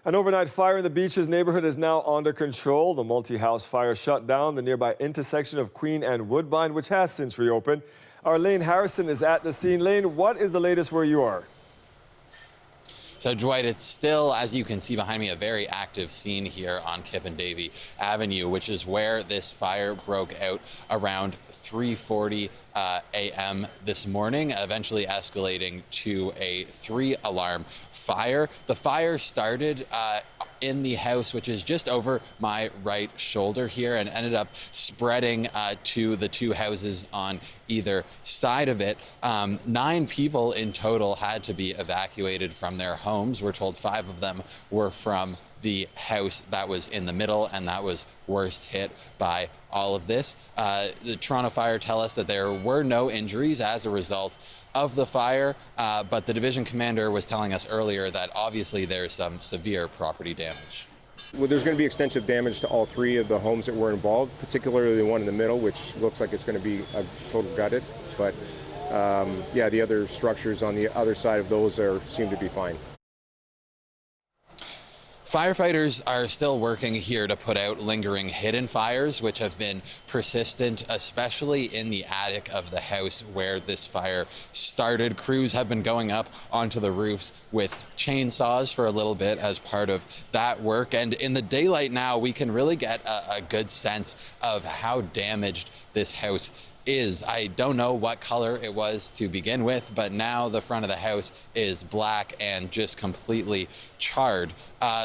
An overnight fire in the Beaches neighborhood is now under control. The multi-house fire shut down the nearby intersection of Queen and Woodbine, which has since reopened. Our Lane Harrison is at the scene. Lane, what is the latest where you are? So, Dwight, it's still, as you can see behind me, a very active scene here on Kip and Davie Avenue, which is where this fire broke out around 3:40 a.m. this morning, eventually escalating to a 3-alarm fire. The fire started in the house, which is just over my right shoulder here, and ended up spreading to the two houses on either side of it. 9 people in total had to be evacuated from their homes. We're told 5 of them were from the house that was in the middle and that was worst hit by all of this. The Toronto Fire tell us that there were no injuries as a result of the fire, but the division commander was telling us earlier that obviously there's some severe property damage. Well, there's going to be extensive damage to all 3 of the homes that were involved, particularly the one in the middle, which looks like it's going to be a total gutted. But yeah, the other structures on the other side of those seem to be fine. Firefighters are still working here to put out lingering hidden fires, which have been persistent, especially in the attic of the house where this fire started. Crews have been going up onto the roofs with chainsaws for a little bit as part of that work. And in the daylight now, we can really get a good sense of how damaged this house is. I don't know what color it was to begin with, but now the front of the house is black and just completely charred.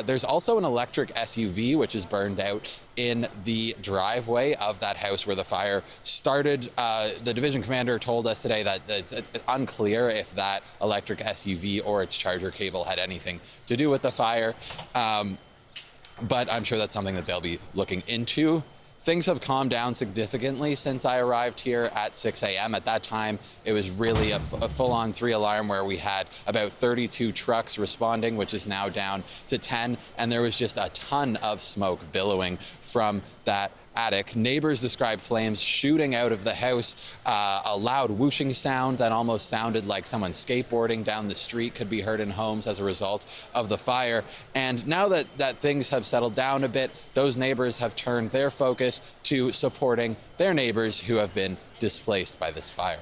There's also an electric SUV which is burned out in the driveway of that house where the fire started. The division commander told us today that it's unclear if that electric SUV or its charger cable had anything to do with the fire, but I'm sure that's something that they'll be looking into. Things have calmed down significantly since I arrived here at 6 a.m. At that time, it was really a full-on 3-alarm where we had about 32 trucks responding, which is now down to 10, and there was just a ton of smoke billowing from that attic. Neighbors described flames shooting out of the house. A loud whooshing sound that almost sounded like someone skateboarding down the street could be heard in homes as a result of the fire. And now that things have settled down a bit, those neighbors have turned their focus to supporting their neighbors who have been displaced by this fire.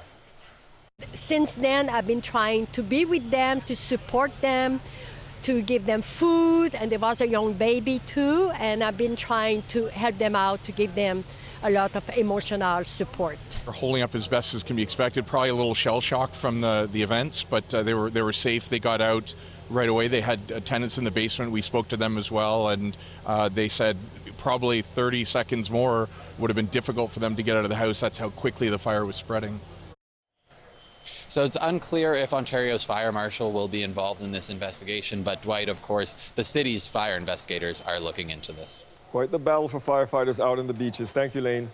Since then, I've been trying to be with them, to support them, to give them food, and there was a young baby too, and I've been trying to help them out, to give them a lot of emotional support. They're holding up as best as can be expected, probably a little shell-shocked from the events, but they were safe. They got out right away. They had tenants in the basement. We spoke to them as well, and they said probably 30 seconds more would have been difficult for them to get out of the house. That's how quickly the fire was spreading. So it's unclear if Ontario's fire marshal will be involved in this investigation, but Dwight, of course, the city's fire investigators are looking into this. Quite the battle for firefighters out in the Beaches. Thank you, Lane.